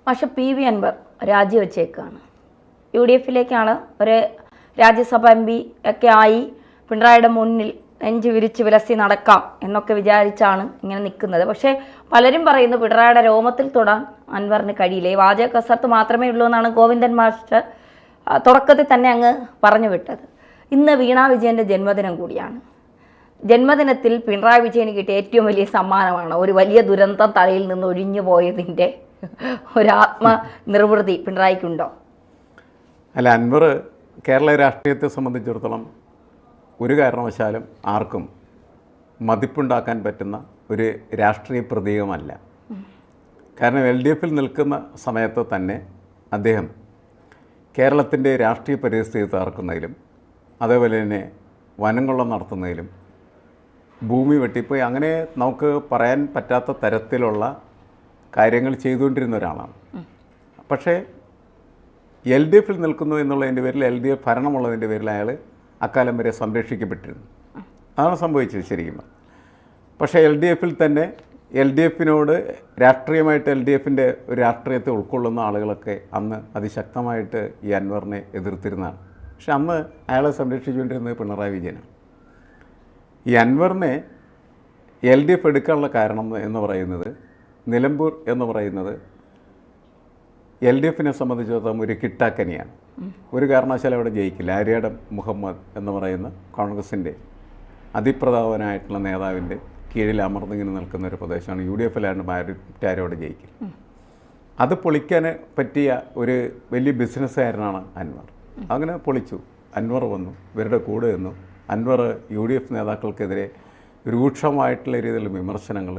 പക്ഷെ PV അൻവർ രാജിവെച്ചേക്കാണ്. UDFിലേക്കാണ് ഒരു Rajya Sabha MP ഒക്കെ ആയി പിണറായിയുടെ മുന്നിൽ നെഞ്ചു വിരിച്ച് വിലസി നടക്കാം എന്നൊക്കെ വിചാരിച്ചാണ് ഇങ്ങനെ നിൽക്കുന്നത്. പക്ഷേ പലരും പറയുന്നു പിണറായിയുടെ രോമത്തിൽ തൊടാൻ അൻവറിന് കഴിയില്ല. ഈ വാചക കസർത്ത് മാത്രമേ ഉള്ളൂ എന്നാണ് ഗോവിന്ദൻ മാസ്റ്റർ തുടക്കത്തിൽ തന്നെ അങ്ങ് പറഞ്ഞു വിട്ടത്. ഇന്ന് വീണ വിജയൻ്റെ ജന്മദിനം കൂടിയാണ്. ജന്മദിനത്തിൽ പിണറായി വിജയന് കിട്ടിയ ഏറ്റവും വലിയ സമ്മാനമാണ് ഒരു വലിയ ദുരന്തം തലയിൽ നിന്ന് ഒഴിഞ്ഞു പോയതിൻ്റെ ഒരു ആത്മനിർവൃതി പിണറായിക്കുണ്ടോ? അല്ല, അൻവർ കേരള രാഷ്ട്രീയത്തെ സംബന്ധിച്ചിടത്തോളം ഒരു കാരണവശാലും ആർക്കും മതിപ്പുണ്ടാക്കാൻ പറ്റുന്ന ഒരു രാഷ്ട്രീയ പ്രതീകമല്ല. കാരണം LDFിൽ നിൽക്കുന്ന സമയത്ത് തന്നെ അദ്ദേഹം കേരളത്തിൻ്റെ രാഷ്ട്രീയ പരിസ്ഥിതി തകർക്കുന്നതിലും അതേപോലെ തന്നെ വനംകൊള്ള നടത്തുന്നതിലും ഭൂമി വെട്ടിപ്പോയി അങ്ങനെ നമുക്ക് പറയാൻ പറ്റാത്ത തരത്തിലുള്ള കാര്യങ്ങൾ ചെയ്തുകൊണ്ടിരുന്ന ഒരാളാണ്. പക്ഷേ LDFിൽ നിൽക്കുന്നു എന്നുള്ളതിൻ്റെ പേരിൽ LDF ഭരണമുള്ളതിൻ്റെ പേരിൽ അയാൾ അക്കാലം വരെ സംരക്ഷിക്കപ്പെട്ടിരുന്നു. അതാണ് സംഭവിച്ചത് ശരിക്കും. പക്ഷേ LDFിൽ തന്നെ LDFിനോട് രാഷ്ട്രീയമായിട്ട് LDFിൻ്റെ ഒരു രാഷ്ട്രീയത്തെ ഉൾക്കൊള്ളുന്ന ആളുകളൊക്കെ അന്ന് അതിശക്തമായിട്ട് ഈ അൻവറിനെ എതിർത്തിരുന്നതാണ്. പക്ഷെ അന്ന് അയാളെ സംരക്ഷിച്ചുകൊണ്ടിരുന്നത് പിണറായി വിജയനാണ്. ഈ അൻവറിനെ LDF എടുക്കാനുള്ള കാരണം എന്ന് പറയുന്നത് നിലമ്പൂർ എന്ന് പറയുന്നത് LDFിനെ സംബന്ധിച്ചിടത്തോളം ഒരു കിട്ടാക്കനിയാണ്. ഒരു കാരണവശാലും അവിടെ ജയിക്കില്ല. ആര്യാടൻ മുഹമ്മദ് എന്ന് പറയുന്ന കോൺഗ്രസിൻ്റെ അതിപ്രധാനമായിട്ടുള്ള നേതാവിൻ്റെ കീഴിൽ അമർന്നിങ്ങനെ നിൽക്കുന്ന ഒരു പ്രദേശമാണ്. UDFിലാണ്ട് മറ്റാരും അവിടെ ജയിക്കില്ല. അത് പൊളിക്കാൻ പറ്റിയ ഒരു വലിയ ബിസിനസ്സുകാരനാണ് അൻവർ. അങ്ങനെ പൊളിച്ചു. അൻവർ വന്നു, ഇവരുടെ കൂടെ നിന്നു. അൻവർ UDF നേതാക്കൾക്കെതിരെ രൂക്ഷമായിട്ടുള്ള രീതിയിൽ വിമർശനങ്ങൾ,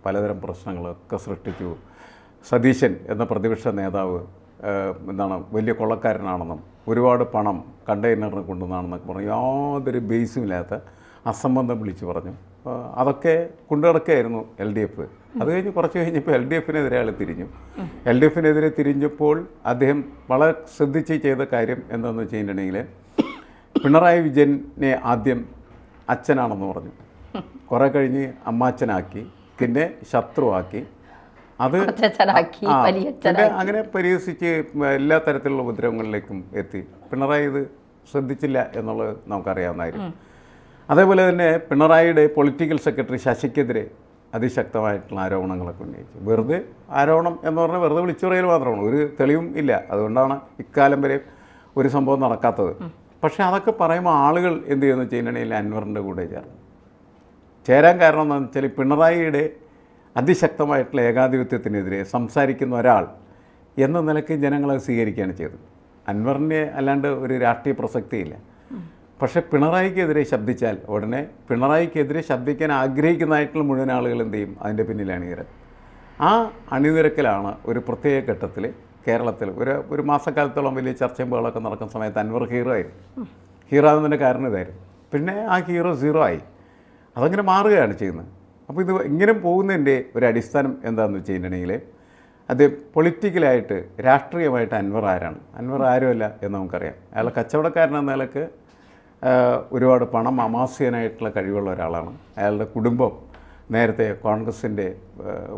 പലതരം പ്രശ്നങ്ങളൊക്കെ സൃഷ്ടിച്ചു. സതീശൻ എന്ന പ്രതിപക്ഷ നേതാവ് വലിയ കൊള്ളക്കാരനാണെന്നും ഒരുപാട് പണം കണ്ടെയ്നറിന് കൊണ്ടുവന്നാണെന്നൊക്കെ പറഞ്ഞു യാതൊരു ബേസുമില്ലാത്ത അസംബന്ധം വിളിച്ചു പറഞ്ഞു. അതൊക്കെ കൊണ്ടുനടക്കുകയായിരുന്നു LDF. അത് കഴിഞ്ഞ് കുറച്ച് കഴിഞ്ഞപ്പോൾ LDFിനെതിരെ അയാൾ തിരിഞ്ഞു. LDFിനെതിരെ തിരിഞ്ഞപ്പോൾ അദ്ദേഹം വളരെ ശ്രദ്ധിച്ച് ചെയ്ത കാര്യം എന്താണെന്ന് വെച്ചിട്ടുണ്ടെങ്കിൽ പിണറായി വിജയനെ ആദ്യം അച്ഛനാണെന്ന് പറഞ്ഞു, കുറേ കഴിഞ്ഞ് അമ്മാച്ചനാക്കി, പിന്നെ ശത്രുവാക്കി, അത് അങ്ങനെ പരിഹസിച്ച് എല്ലാ തരത്തിലുള്ള ഉപദ്രവങ്ങളിലേക്കും എത്തി. പിണറായി ഇത് ശ്രദ്ധിച്ചില്ല എന്നുള്ളത് നമുക്കറിയാവുന്നതായിരുന്നു. അതേപോലെ തന്നെ പിണറായിയുടെ പൊളിറ്റിക്കൽ സെക്രട്ടറി ശശിക്കെതിരെ അതിശക്തമായിട്ടുള്ള ആരോപണങ്ങളൊക്കെ ഉന്നയിച്ചു. വെറുതെ ആരോപണം എന്ന് പറഞ്ഞാൽ വെറുതെ വിളിച്ചു പറയൽ മാത്രമാണ്, ഒരു തെളിവും ഇല്ല. അതുകൊണ്ടാണ് ഇക്കാലം വരെ ഒരു സംഭവം നടക്കാത്തത്. പക്ഷേ അതൊക്കെ പറയുമ്പോൾ ആളുകൾ എന്ത് ചെയ്യുമെന്ന് വെച്ചിട്ടുണ്ടെങ്കിൽ അൻവറിൻ്റെ കൂടെ ചേരാൻ കാരണം എന്താണെന്ന് വെച്ചാൽ പിണറായിയുടെ അതിശക്തമായിട്ടുള്ള ഏകാധിപത്യത്തിനെതിരെ സംസാരിക്കുന്ന ഒരാൾ എന്ന നിലയ്ക്ക് ജനങ്ങളത് സ്വീകരിക്കുകയാണ് ചെയ്തത്. അൻവറിൻ്റെ അല്ലാണ്ട് ഒരു രാഷ്ട്രീയ പ്രസക്തിയില്ല. പക്ഷേ പിണറായിക്കെതിരെ ശബ്ദിച്ചാൽ ഉടനെ പിണറായിക്കെതിരെ ശബ്ദിക്കാൻ ആഗ്രഹിക്കുന്നതായിട്ടുള്ള മുഴുവൻ ആളുകൾ എന്ത് ചെയ്യും? അതിൻ്റെ പിന്നിൽ അണിനിരക്കും. ആ അണിനിരക്കലാണ് ഒരു പ്രത്യേക ഘട്ടത്തിൽ കേരളത്തിൽ ഒരു മാസക്കാലത്തോളം വലിയ ചർച്ചയും ബഹളമൊക്കെ നടക്കുന്ന സമയത്ത് അൻവർ ഹീറോ ആയിരുന്നു. ഹീറോ ആകുന്നതിൻ്റെ കാരണം ഇതായിരുന്നു. പിന്നെ ആ ഹീറോ സീറോ ആയി. അതങ്ങനെ മാറുകയാണ് ചെയ്യുന്നത്. അപ്പോൾ ഇത് ഇങ്ങനെ പോകുന്നതിൻ്റെ ഒരു അടിസ്ഥാനം എന്താണെന്ന് വെച്ചിട്ടുണ്ടെങ്കിൽ അത് പൊളിറ്റിക്കലായിട്ട് രാഷ്ട്രീയമായിട്ട് അൻവർ ആരാണ്? അൻവർ ആരുമല്ല എന്ന് നമുക്കറിയാം. അയാൾ കച്ചവടക്കാരനെന്ന നിലക്ക് ഒരുപാട് പണം അമാസ്യനായിട്ടുള്ള കഴിവുള്ള ഒരാളാണ്. അയാളുടെ കുടുംബം നേരത്തെ കോൺഗ്രസിൻ്റെ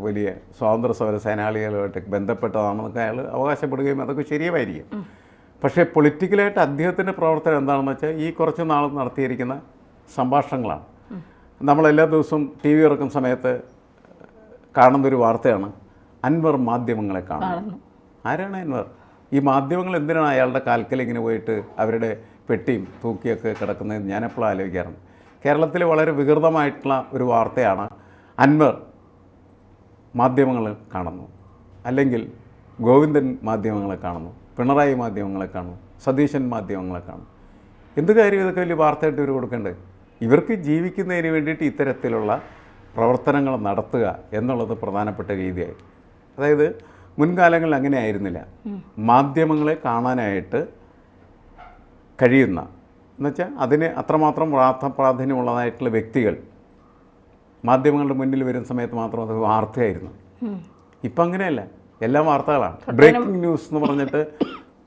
വലിയ സ്വാതന്ത്ര്യ സമര സേനാളികളുമായിട്ട് ബന്ധപ്പെട്ടതാണെന്നൊക്കെ അയാൾ അവകാശപ്പെടുകയും അതൊക്കെ ശരിയുമായിരിക്കും. പക്ഷേ പൊളിറ്റിക്കലായിട്ട് അദ്ദേഹത്തിൻ്റെ പ്രവർത്തനം എന്താണെന്ന് വെച്ചാൽ ഈ കുറച്ച് നാൾ നടത്തിയിരിക്കുന്ന സംഭാഷണങ്ങളാണ്. നമ്മളെല്ലാ ദിവസവും TV ഇറക്കുന്ന സമയത്ത് കാണുന്നൊരു വാർത്തയാണ് അൻവർ മാധ്യമങ്ങളെ കാണുന്നു. ആരാണ് അൻവർ? ഈ മാധ്യമങ്ങൾ എന്തിനാണ് അയാളുടെ കാൽക്കൽ ഇങ്ങനെ പോയിട്ട് അവരുടെ പെട്ടിയും തൂക്കിയൊക്കെ കിടക്കുന്നത് ഞാനെപ്പോഴും ആലോചിക്കാറുണ്ട്. കേരളത്തിൽ വളരെ വികൃതമായിട്ടുള്ള ഒരു വാർത്തയാണ് അൻവർ മാധ്യമങ്ങൾ കാണുന്നു, അല്ലെങ്കിൽ ഗോവിന്ദൻ മാധ്യമങ്ങളെ കാണുന്നു, പിണറായി മാധ്യമങ്ങളെ കാണുന്നു, സതീശൻ മാധ്യമങ്ങളെ കാണുന്നു. എന്ത് കാര്യം ഇതൊക്കെ വലിയ വാർത്തയായിട്ട് ഇവർ കൊടുക്കേണ്ടത്? ഇവർക്ക് ജീവിക്കുന്നതിന് വേണ്ടിയിട്ട് ഇത്തരത്തിലുള്ള പ്രവർത്തനങ്ങൾ നടത്തുക എന്നുള്ളത് പ്രധാനപ്പെട്ട രീതിയായി. അതായത് മുൻകാലങ്ങളിൽ അങ്ങനെ ആയിരുന്നില്ല. മാധ്യമങ്ങളെ കാണാനായിട്ട് കഴിയുന്ന എന്നുവെച്ചാൽ അതിന് അത്രമാത്രം പ്രാധാന്യമുള്ളതായിട്ടുള്ള വ്യക്തികൾ മാധ്യമങ്ങളുടെ മുന്നിൽ വരുന്ന സമയത്ത് മാത്രം അത് വാർത്തയായിരുന്നു. ഇപ്പം അങ്ങനെയല്ല, എല്ലാം വാർത്തകളാണ്. ബ്രേക്കിംഗ് ന്യൂസ് എന്ന് പറഞ്ഞിട്ട്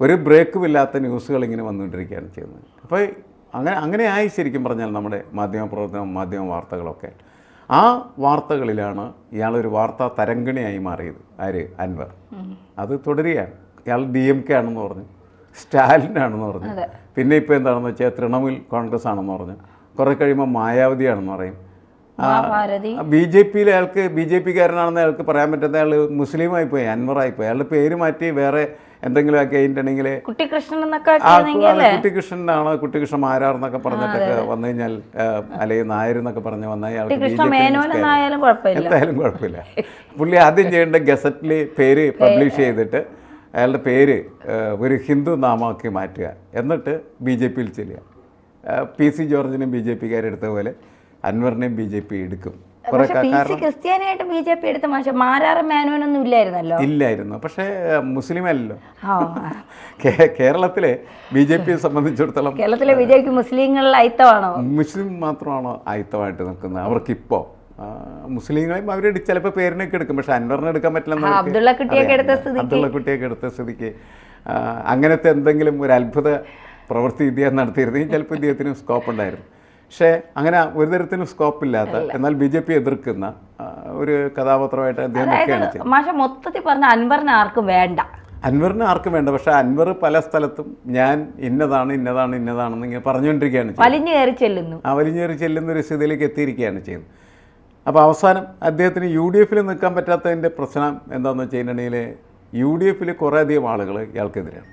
ഒരു ബ്രേക്കുമില്ലാത്ത ന്യൂസുകൾ ഇങ്ങനെ വന്നുകൊണ്ടിരിക്കുകയാണ് ചെയ്യുന്നത്. അപ്പോൾ അങ്ങനെ ആയി ശരിക്കും പറഞ്ഞാൽ നമ്മുടെ മാധ്യമ പ്രവർത്തനം, മാധ്യമ വാർത്തകളൊക്കെ. ആ വാർത്തകളിലാണ് ഇയാളൊരു വാർത്താ തരംഗിണിയായി മാറിയത്. ആര്? അൻവർ. അത് തുടരുകയാണ്. ഇയാൾ DMK ആണെന്ന് പറഞ്ഞു, സ്റ്റാലിനാണെന്ന് പറഞ്ഞു, പിന്നെ ഇപ്പോൾ എന്താണെന്ന് വെച്ചാൽ തൃണമൂൽ കോൺഗ്രസ് ആണെന്ന് പറഞ്ഞു, കുറേ കഴിയുമ്പോൾ മായാവതിയാണെന്ന് പറയും. BJPയിലെ അയാൾക്ക് BJPക്കാരനാണെന്ന് അയാൾക്ക് പറയാൻ പറ്റാത്ത അയാൾ മുസ്ലിമായി പോയി, അൻവറായിപ്പോയി. അയാളുടെ പേര് മാറ്റി വേറെ എന്തെങ്കിലും ഒക്കെ കഴിഞ്ഞിട്ടുണ്ടെങ്കിൽ കുട്ടിക്കൃഷ്ണനാണ്, കുട്ടിക്കൃഷ്ണൻ മാരാർ എന്നൊക്കെ പറഞ്ഞിട്ടൊക്കെ വന്നു കഴിഞ്ഞാൽ, അല്ലെങ്കിൽ നായർ എന്നൊക്കെ പറഞ്ഞ് വന്നാൽ അയാൾക്ക് എന്തായാലും കുഴപ്പമില്ല. പുള്ളി ആദ്യം ചെയ്യേണ്ട ഗസറ്റിൽ പേര് പബ്ലിഷ് ചെയ്തിട്ട് അയാളുടെ പേര് ഒരു ഹിന്ദു നാമമാക്കി മാറ്റുക, എന്നിട്ട് BJPയിൽ ചെല്ലുക. PC ജോർജിനും BJPക്കാരെടുത്ത പോലെ അൻവറിനെയും BJP എടുക്കും. ക്രിസ്ത്യാനിയായിട്ട് BJP എടുത്ത മാരാറും മേനോനൊന്നും ഇല്ലായിരുന്നു. പക്ഷേ മുസ്ലിം അല്ലല്ലോ. കേരളത്തിലെ BJPയെ സംബന്ധിച്ചിടത്തോളം കേരളത്തിലെ BJP മുസ്ലിങ്ങളിൽ അയിത്തമാണോ? മുസ്ലിം മാത്രമാണോ അയിത്തമായിട്ട് നിൽക്കുന്നത്? അവർക്കിപ്പോൾ മുസ്ലിങ്ങളെയും അവരുടെ ചിലപ്പോൾ പേരിനൊക്കെ എടുക്കും, പക്ഷെ അൻവറിനെ എടുക്കാൻ പറ്റില്ല. അബ്ദുള്ള കുട്ടിയൊക്കെ എടുത്ത സ്ഥിതിക്ക് അങ്ങനത്തെ എന്തെങ്കിലും ഒരു അത്ഭുത പ്രവൃത്തി ഇദ്ദേഹം നടത്തിയിരുന്നെങ്കിൽ ചിലപ്പോൾ ഇദ്ദേഹത്തിന് സ്കോപ്പ് ഉണ്ടായിരുന്നു. പക്ഷേ അങ്ങനെ ഒരു തരത്തിലും സ്കോപ്പില്ലാത്ത, എന്നാൽ BJP എതിർക്കുന്ന ഒരു കഥാപാത്രമായിട്ട് അദ്ദേഹം നിൽക്കുകയാണ് ചെയ്യുന്നത്. മൊത്തത്തിൽ പറഞ്ഞ അൻവറിനെ ആർക്കും വേണ്ട. അൻവറിനെ ആർക്കും വേണ്ട. പക്ഷേ അൻവർ പല സ്ഥലത്തും ഞാൻ ഇന്നതാണെന്ന് ഇങ്ങനെ പറഞ്ഞുകൊണ്ടിരിക്കുകയാണ് ചെയ്യുന്നത്. വലിഞ്ഞു കയറി ചെല്ലുന്ന ഒരു സ്ഥിതിയിലേക്ക് എത്തിയിരിക്കുകയാണ് ചെയ്യുന്നത്. അപ്പോൾ അവസാനം അദ്ദേഹത്തിന് UDFൽ നിൽക്കാൻ പറ്റാത്തതിൻ്റെ പ്രശ്നം എന്താണെന്ന് വെച്ച് കഴിഞ്ഞിട്ടുണ്ടെങ്കിൽ UDFൽ കുറേയധികം ആളുകൾ ഇയാൾക്കെതിരാണ്.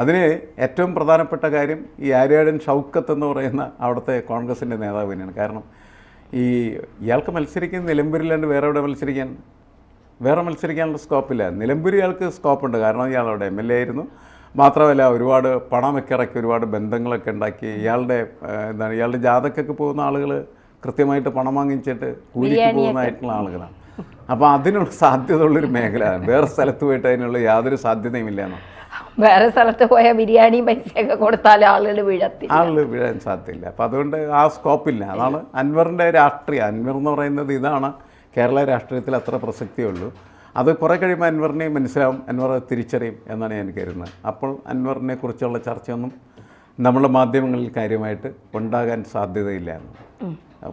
അതിന് ഏറ്റവും പ്രധാനപ്പെട്ട കാര്യം ഈ ആര്യാടൻ ഷൗക്കത്ത് എന്ന് പറയുന്ന അവിടുത്തെ കോൺഗ്രസിൻ്റെ നേതാവ് തന്നെയാണ്. കാരണം ഇയാൾക്ക് മത്സരിക്കുന്ന നിലമ്പൂരിലാണ്ട് വേറെ മത്സരിക്കാനുള്ള സ്കോപ്പില്ല. നിലമ്പൂർ ഇയാൾക്ക് സ്കോപ്പുണ്ട്, കാരണം ഇയാളുടെ MLA ആയിരുന്നു. മാത്രമല്ല ഒരുപാട് പണമൊക്കെ ഇറക്കി ഒരുപാട് ബന്ധങ്ങളൊക്കെ ഉണ്ടാക്കി. ഇയാളുടെ ജാഥക്കൊക്കെ പോകുന്ന ആളുകൾ കൃത്യമായിട്ട് പണം വാങ്ങിച്ചിട്ട് കൂലിക്ക് പോകുന്നതായിട്ടുള്ള ആളുകളാണ്. അപ്പോൾ അതിനുള്ള സാധ്യതയുള്ളൊരു മേഖലയാണ്. വേറെ സ്ഥലത്ത് പോയിട്ട് അതിനുള്ള യാതൊരു സാധ്യതയും ഇല്ലെന്നോ. വേറെ സ്ഥലത്ത് പോയാൽ ബിരിയാണി പൈസയൊക്കെ കൊടുത്താൽ ആളുകൾ വീഴാൻ സാധ്യതയില്ല. അപ്പം അതുകൊണ്ട് ആ സ്കോപ്പില്ല. അതാണ് അൻവറിൻ്റെ രാഷ്ട്രീയം. അൻവർ എന്ന് പറയുന്നത് ഇതാണ്. കേരള രാഷ്ട്രീയത്തിൽ അത്ര പ്രസക്തിയുള്ളൂ. അത് കുറേ കഴിയുമ്പോൾ അൻവറിനെ മനസ്സിലാവും, അൻവർ തിരിച്ചറിയും എന്നാണ് ഞാൻ കരുതുന്നത്. അപ്പോൾ അൻവറിനെ കുറിച്ചുള്ള ചർച്ചയൊന്നും നമ്മുടെ മാധ്യമങ്ങളിൽ കാര്യമായിട്ട് ഉണ്ടാകാൻ സാധ്യതയില്ല.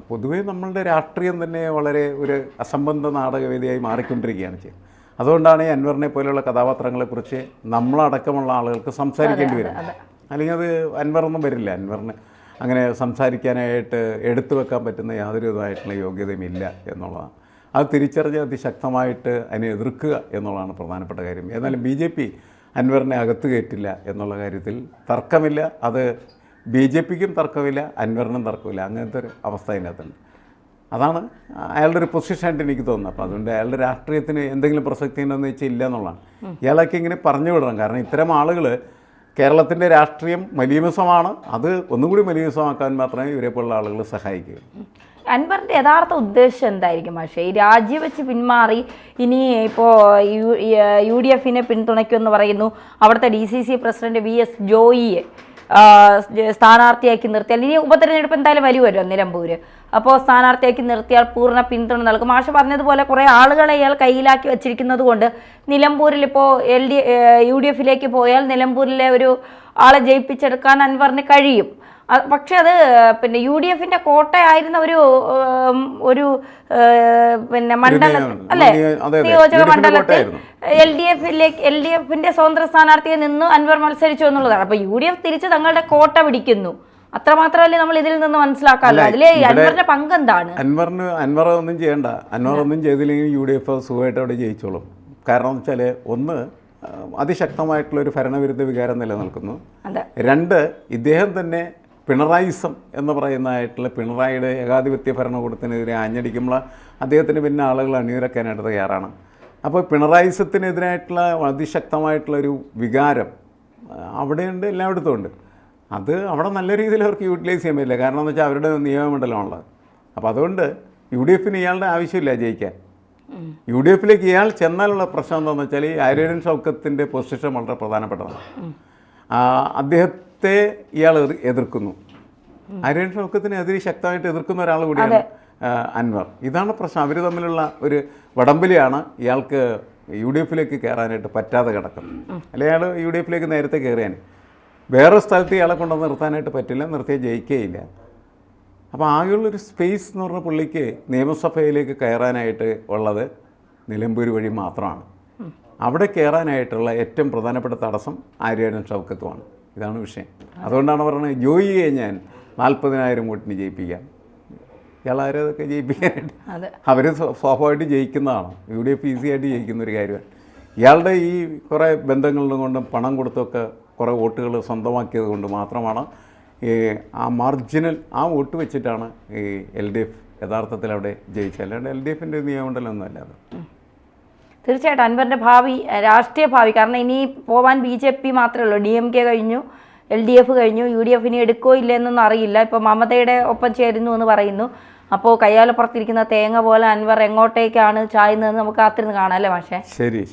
പൊതുവേ നമ്മളുടെ രാഷ്ട്രീയം തന്നെ വളരെ ഒരു അസംബന്ധ നാടകവേദിയായി മാറിക്കൊണ്ടിരിക്കുകയാണ് ചെയ്യുന്നത്. അതുകൊണ്ടാണ് ഈ അൻവറിനെ പോലെയുള്ള കഥാപാത്രങ്ങളെക്കുറിച്ച് നമ്മളടക്കമുള്ള ആളുകൾക്ക് സംസാരിക്കേണ്ടി വരുന്നത്. അല്ലെങ്കിൽ അത് അൻവറൊന്നും വരില്ല. അൻവറിന് അങ്ങനെ സംസാരിക്കാനായിട്ട് എടുത്തു വെക്കാൻ പറ്റുന്ന യാതൊരു വിധമായിട്ടുള്ള യോഗ്യതയും ഇല്ല എന്നുള്ളതാണ്. അത് തിരിച്ചറിഞ്ഞ് അതിശക്തമായിട്ട് അതിനെ എതിർക്കുക എന്നുള്ളതാണ് പ്രധാനപ്പെട്ട കാര്യം. എന്നാലും BJP അൻവറിനെ അകത്ത് കയറ്റില്ല എന്നുള്ള കാര്യത്തിൽ തർക്കമില്ല. അത് BJPക്കും തർക്കമില്ല, അൻവറിനും തർക്കമില്ല. അങ്ങനത്തെ ഒരു അവസ്ഥ അതിനകത്തുണ്ട്. അതാണ് അയാളുടെ ഒരു പൊസിഷനായിട്ട് എനിക്ക് തോന്നുന്നത്. അപ്പോൾ അതുകൊണ്ട് അയാളുടെ രാഷ്ട്രീയത്തിന് എന്തെങ്കിലും പ്രസക്തി ഉണ്ടെന്ന് വെച്ചാൽ ഇല്ല എന്നുള്ളതാണ്. ഇയാളൊക്കെ ഇങ്ങനെ പറഞ്ഞു വിടണം. കാരണം ഇത്തരം ആളുകൾ കേരളത്തിൻ്റെ രാഷ്ട്രീയം മലീമസമാണ്. അത് ഒന്നും കൂടി മലീമസമാക്കാൻ മാത്രമേ ഇവരെ പോലുള്ള ആളുകൾ സഹായിക്കൂ. അൻവറിൻ്റെ യഥാർത്ഥ ഉദ്ദേശം എന്തായിരിക്കും? പക്ഷേ ഈ രാജിവെച്ച് പിന്മാറി ഇനി ഇപ്പോൾ UDFനെ പിന്തുണയ്ക്കുമെന്ന് പറയുന്നു. അവിടുത്തെ DCC പ്രസിഡന്റ് VS ജോയിയെ സ്ഥാനാർത്ഥിയാക്കി നിർത്തിയാൽ, ഇനി ഉപതെരഞ്ഞെടുപ്പ് എന്തായാലും വരുമല്ലോ നിലമ്പൂർ, അപ്പോൾ സ്ഥാനാർത്ഥിയാക്കി നിർത്തിയാൽ പൂർണ്ണ പിന്തുണ നൽകും. മാഷ് പറഞ്ഞതുപോലെ കുറേ ആളുകളെ ഇയാൾ കയ്യിലാക്കി വച്ചിരിക്കുന്നത് കൊണ്ട് നിലമ്പൂരിൽ ഇപ്പോൾ UDFിലേക്ക് പോയാൽ നിലമ്പൂരിലെ ഒരു ആളെ ജയിപ്പിച്ചെടുക്കാൻ അൻവറിന് കഴിയും. പക്ഷെ അത് പിന്നെ UDFന്റെ കോട്ടയായിരുന്ന ഒരു മണ്ഡലം അല്ലേ, നിയോജക മണ്ഡലത്തിൽ LDFന്റെ സ്വതന്ത്ര സ്ഥാനാർത്ഥിയെ നിന്ന് അൻവർ മത്സരിച്ചു എന്നുള്ളതാണ്. അപ്പൊ UDF തിരിച്ച് തങ്ങളുടെ കോട്ട പിടിക്കുന്നു. അത്രമാത്രമല്ലേ നമ്മൾ ഇതിൽ നിന്ന് മനസ്സിലാക്കാമല്ലോ. അതിലെ അൻവറിന്റെ പങ്ക് എന്താണ്? അൻവർ ഒന്നും ചെയ്യണ്ട. അൻവർ ഒന്നും ചെയ്തില്ലെങ്കിൽ UDF സുഖമായിട്ട് അവിടെ ജയിച്ചോളും. കാരണം എന്ന് വെച്ചാൽ ഒന്ന്, അതിശക്തമായിട്ടുള്ളൊരു ഭരണവിരുദ്ധ വികാരം നിലനിൽക്കുന്നു. രണ്ട്, ഇദ്ദേഹം തന്നെ പിണറായിസം എന്ന് പറയുന്നതായിട്ടുള്ള പിണറായിയുടെ ഏകാധിപത്യ ഭരണകൂടത്തിനെതിരെ ആഞ്ഞടിക്കുമ്പോൾ അദ്ദേഹത്തിന് പിന്നെ ആളുകൾ അണിനിരക്കാനായിട്ട് തയ്യാറാണ്. അപ്പോൾ പിണറായിസത്തിനെതിരായിട്ടുള്ള അതിശക്തമായിട്ടുള്ളൊരു വികാരം അവിടെയുണ്ട്, എല്ലായിടത്തും ഉണ്ട്. അത് അവിടെ നല്ല രീതിയിൽ അവർക്ക് യൂട്ടിലൈസ് ചെയ്യാൻ പറ്റില്ല. കാരണം എന്ന് വെച്ചാൽ അവരുടെ നിയമമണ്ഡലമാണുള്ളത്. അപ്പോൾ അതുകൊണ്ട് UDFന് ഇയാളുടെ ആവശ്യമില്ല ജയിക്കാൻ. UDFലേക്ക് ഇയാൾ ചെന്നാലുള്ള പ്രശ്നം എന്താണെന്ന് വെച്ചാൽ ഈ ആര്യാടൻ ഷൗക്കത്തിൻ്റെ പൊസിഷൻ വളരെ പ്രധാനപ്പെട്ടതാണ്. അദ്ദേഹത്തെ ഇയാൾ എതിർക്കുന്നു. ആര്യാടൻ ഷൗക്കത്തിനെതിരെ ശക്തമായിട്ട് എതിർക്കുന്ന ഒരാൾ കൂടിയാണ് അൻവർ. ഇതാണ് പ്രശ്നം. അവർ തമ്മിലുള്ള ഒരു വടംവലിയാണ് ഇയാൾക്ക് UDFിലേക്ക് കയറാനായിട്ട് പറ്റാതെ കിടക്കുന്നത്. അല്ലെങ്കിൽ അയാൾ UDFിലേക്ക് നേരത്തെ കയറിയാൻ വേറെ സ്ഥലത്ത് ഇയാളെ കൊണ്ടുവന്ന് നിർത്താനായിട്ട് പറ്റില്ല, നിർത്തിയാൽ ജയിക്കുകയില്ല. അപ്പോൾ ആകെയുള്ളൊരു സ്പേസ് എന്ന് പറഞ്ഞ പുള്ളിക്ക് നിയമസഭയിലേക്ക് കയറാനായിട്ട് ഉള്ളത് നിലമ്പൂർ വഴി മാത്രമാണ്. അവിടെ കയറാനായിട്ടുള്ള ഏറ്റവും പ്രധാനപ്പെട്ട തടസ്സം ആര്യാടൻ ഷൗക്കത്തുമാണ്. ഇതാണ് വിഷയം. അതുകൊണ്ടാണ് പറയുന്നത് ജോയിയെ ഞാൻ 40,000 വോട്ടിന് ജയിപ്പിക്കാം. ഇയാളാരതൊക്കെ ജയിപ്പിക്കാനായിട്ട് അവർ സ്വാഭാവികമായിട്ട് ജയിക്കുന്നതാണ്. UDF ഈസി ആയിട്ട് ജയിക്കുന്ന ഒരു കാര്യമാണ്. ഇയാളുടെ ഈ കുറേ ബന്ധങ്ങളും കൊണ്ടും പണം കൊടുത്തൊക്കെ കുറേ വോട്ടുകൾ സ്വന്തമാക്കിയത് കൊണ്ട് മാത്രമാണ് ആ മാർജിനൽ ആ വോട്ട് വെച്ചിട്ടാണ് ഈ LDF യഥാർത്ഥത്തിൽ അവിടെ ജയിച്ചത്. അല്ലാണ്ട് LDFൻ്റെ നിയമമണ്ഡലമൊന്നുമല്ല അത്. തീർച്ചയായിട്ടും അൻവറിൻ്റെ ഭാവി, രാഷ്ട്രീയ ഭാവി, കാരണം ഇനി പോവാൻ BJP മാത്രമേ ഉള്ളൂ. DMK കഴിഞ്ഞു, LDF കഴിഞ്ഞു, UDF ഇനി എടുക്കോ ഇല്ലെന്നൊന്നും അറിയില്ല. ഇപ്പോൾ മമതയുടെ ഒപ്പം ചേരുന്നു എന്ന് പറയുന്നു. അപ്പോൾ കയ്യാലപ്പുറത്തിരിക്കുന്ന തേങ്ങ പോലെ അൻവർ എങ്ങോട്ടേക്കാണ് ചായുന്നതെന്ന് നമുക്ക് കാത്തിരുന്ന് കാണാം അല്ലേ മാഷേ? ശരി.